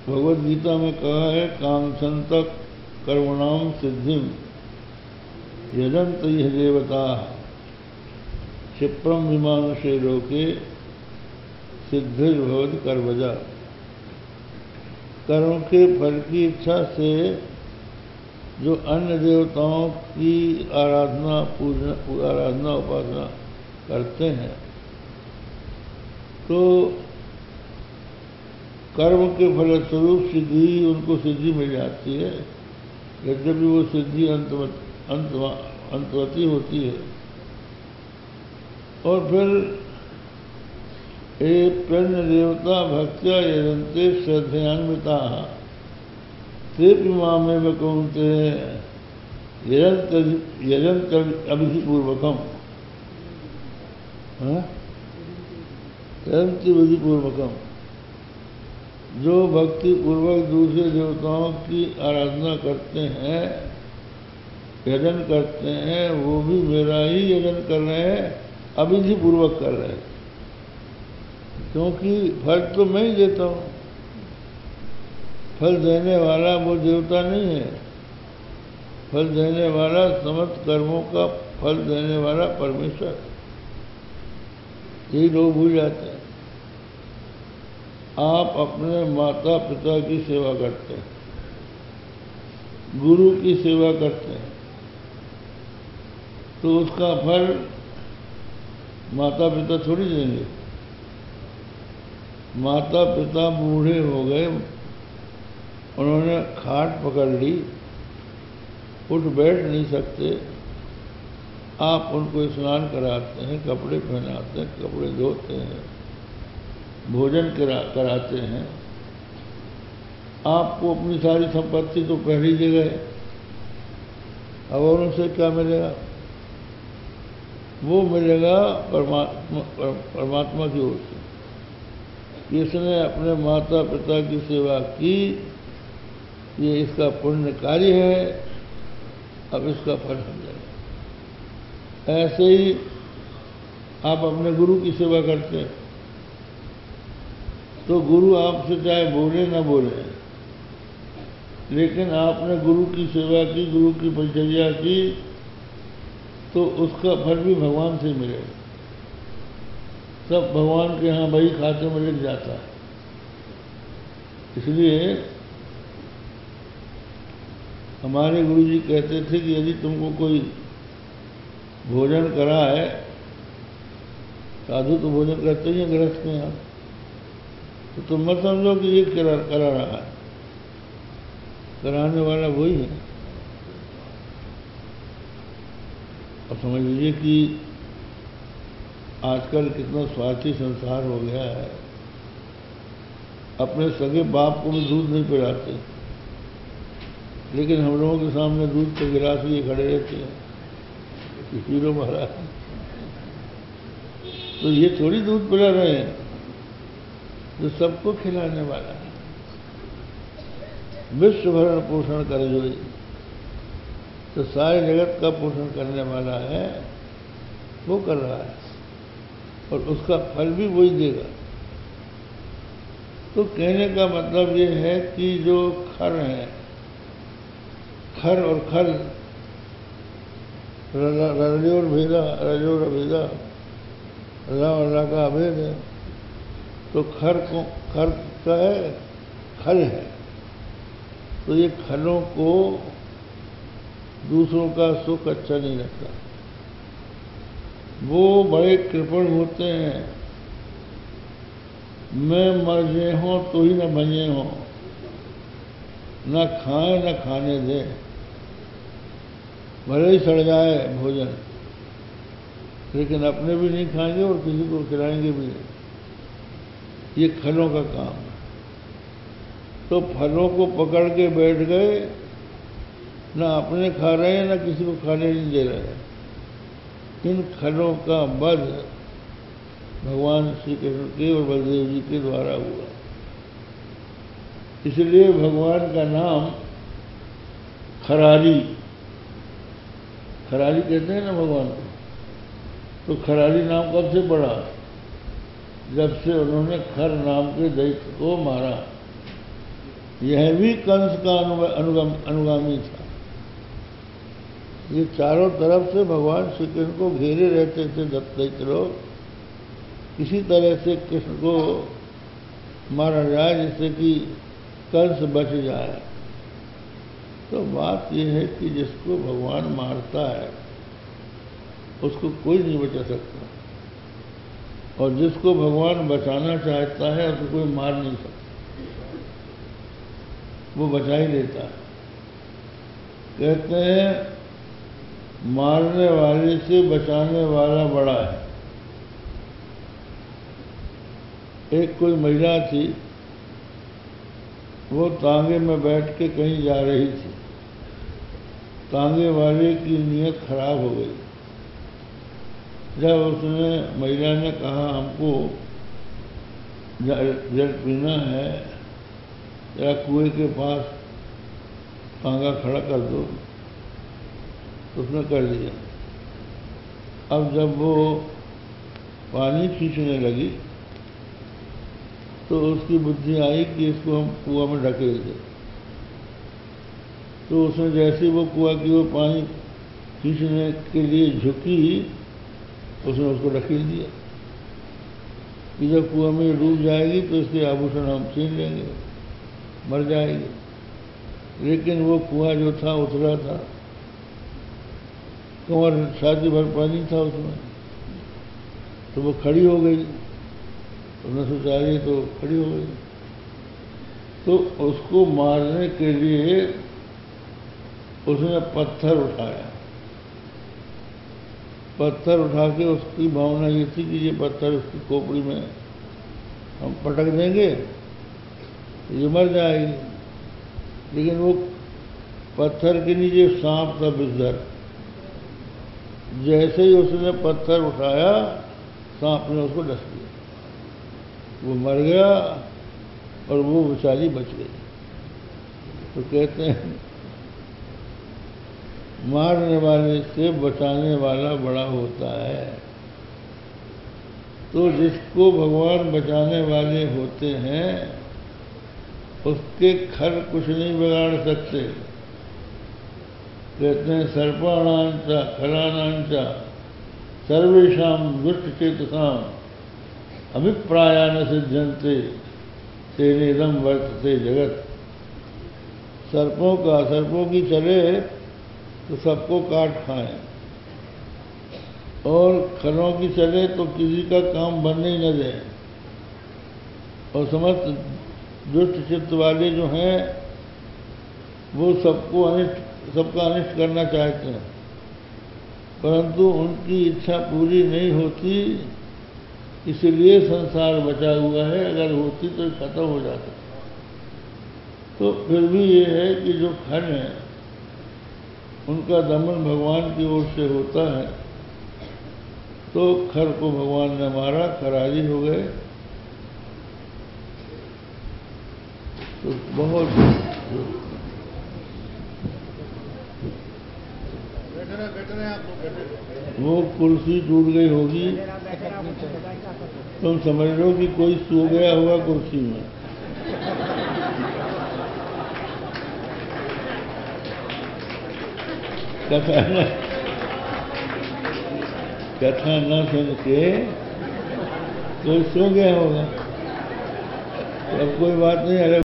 भगवद गीता में कहा है, कांक्षन्तक कर्मणाम सिद्धिम यजंत यह देवता क्षिप्रम विमानुषे लोके सिद्धिर्भवति कर्मजा। कर्म के फल की इच्छा से जो अन्य देवताओं की आराधना उपासना करते हैं, तो कर्म के फलस्वरूप सिद्धि, उनको सिद्धि मिल जाती है, यद्यपि वो सिद्धि अंतवती होती है। और फिर प्यन्न देवता भक्त्या यजन्ते श्रद्धयान्विता तेपि मामेव कौन्ते यजन्त अभिधिपूर्वकम यजन्त विधिपूर्वकम। जो भक्ति पूर्वक दूसरे देवताओं की आराधना करते हैं, यजन करते हैं, वो भी मेरा ही यजन कर रहे हैं, अविधि पूर्वक कर रहे हैं, क्योंकि फल तो मैं ही देता हूँ। फल देने वाला वो देवता नहीं है, फल देने वाला समस्त कर्मों का फल देने वाला परमेश्वर। यही लोग भूल जाते हैं। आप अपने माता पिता की सेवा करते हैं, गुरु की सेवा करते हैं, तो उसका फल माता पिता थोड़ी देंगे। माता पिता बूढ़े हो गए, उन्होंने खाट पकड़ ली, उठ बैठ नहीं सकते, आप उनको स्नान कराते हैं, कपड़े पहनाते हैं, कपड़े धोते हैं, भोजन कराते हैं। आपको अपनी सारी संपत्ति तो पहले ही दे गए, अब उनसे क्या मिलेगा? वो मिलेगा परमात्मा की ओर से। इसने अपने माता पिता की सेवा की, ये इसका पुण्य कार्य है, अब इसका फल हो जाएगा। ऐसे ही आप अपने गुरु की सेवा करते हैं, तो गुरु आपसे चाहे बोले ना बोले, लेकिन आपने गुरु की सेवा की, गुरु की परिचर्या की, तो उसका फल भी भगवान से मिलेगा। सब भगवान के यहाँ वही खाते में लिख जाता है। इसलिए हमारे गुरु जी कहते थे कि यदि तुमको कोई भोजन कराए, साधु तो भोजन करते ही हैं गृहस्थ में, यहाँ तो तुम मत समझो कि ये करा रहा है, कराने वाला वही है। और समझ लीजिए कि आजकल कितना स्वार्थी संसार हो गया है। अपने सगे बाप को भी दूध नहीं पिलाते, लेकिन हम लोगों के सामने दूध के गिलास लिए खड़े रहते हैं, हीरो महाराज। तो ये थोड़ी दूध पिला रहे हैं जो सबको खिलाने वाला है। विश्व भरण पोषण कर जो, तो सारे जगत का पोषण करने वाला है, वो कर रहा है, और उसका फल भी वही देगा। तो कहने का मतलब ये है कि जो खर है, खर और खल रजोर भेदा, रजोर अभेदा, राम अल्लाह का अभेद है। तो खर का है, खल है, तो ये खलों को दूसरों का सुख अच्छा नहीं लगता। वो बड़े कृपण होते हैं, मैं मर जे हों तो ही न बने हों, न खाएं न खाने दें, भले ही सड़ जाए भोजन, लेकिन अपने भी नहीं खाएंगे और किसी को खिलाएंगे भी नहीं। ये खलों का काम है। तो फलों को पकड़ के बैठ गए, न अपने खा रहे हैं, न किसी को खाने नहीं दे रहे हैं। इन खलों का वध भगवान श्री कृष्ण के और बलदेव जी के द्वारा हुआ। इसलिए भगवान का नाम खरारी, खरारी कहते हैं ना भगवान को। तो खरारी नाम कब से पड़ा? जब से उन्होंने खर नाम के दैत्य को मारा। यह भी कंस का अनुगामी था। ये चारों तरफ से भगवान श्री कृष्ण को घेरे रहते थे दैत्य लोग, किसी तरह से कृष्ण को मारा जाए जिससे कि कंस बच जाए। तो बात यह है कि जिसको भगवान मारता है उसको कोई नहीं बचा सकता, और जिसको भगवान बचाना चाहता है उसको कोई मार नहीं सकता, वो बचा ही लेता है। कहते हैं मारने वाले से बचाने वाला बड़ा है। एक कोई महिला थी, वो तांगे में बैठ के कहीं जा रही थी। तांगे वाले की नीयत खराब हो गई। जब उसने महिला ने कहा हमको जल पीना है, जरा कुएं के पास तांगा खड़ा कर दो, तो उसने कर दिया। अब जब वो पानी खींचने लगी तो उसकी बुद्धि आई कि इसको हम कुआं में ढकेल दें। तो उसने जैसे वो कुआं की वो पानी खींचने के लिए झुकी, उसने उसको ढकेल दिया कि जब कुआं में डूब जाएगी तो इसके आभूषण हम छीन लेंगे, मर जाएगी। लेकिन वो कुआं जो था उतरा था, कमर छाती भर पानी था उसमें, तो वो खड़ी हो गई। उसने सोचा रही तो खड़ी हो गई। तो उसको मारने के लिए उसने पत्थर उठाया। पत्थर उठा के उसकी भावना ये थी कि ये पत्थर उसकी खोपड़ी में हम पटक देंगे तो ये मर जाएगी। लेकिन वो पत्थर के नीचे सांप था बिस्तर। जैसे ही उसने पत्थर उठाया, सांप ने उसको डस दिया, वो मर गया और वो बेचारी बच गई। तो कहते हैं मारने वाले से बचाने वाला बड़ा होता है। तो जिसको भगवान बचाने वाले होते हैं उसके खर कुछ नहीं बिगाड़ सकते। कहते हैं सर्पाणांचा खराणांचा सर्वेषां दुष्टचेतसाम् अभिप्रायान सिद्ध्यन्ते तेनेदं वर्तते जगत। सर्पों की चले तो सबको काट खाएं, और खरों की चले तो किसी का काम बनने ही न दें। और समस्त दुष्ट चित्त वाले जो हैं वो सबका अनिष्ट करना चाहते हैं, परंतु उनकी इच्छा पूरी नहीं होती, इसलिए संसार बचा हुआ है। अगर होती तो खत्म हो जाता। तो फिर भी ये है कि जो खर हैं उनका दमन भगवान की ओर से होता है। तो खर को भगवान ने मारा, खरारी हो गए। तो बहुत वो कुर्सी टूट गई होगी, तुम समझ लो कि कोई सो गया होगा कुर्सी में। कथा न सुन के कोई सो गया होगा। अब कोई बात नहीं, अरे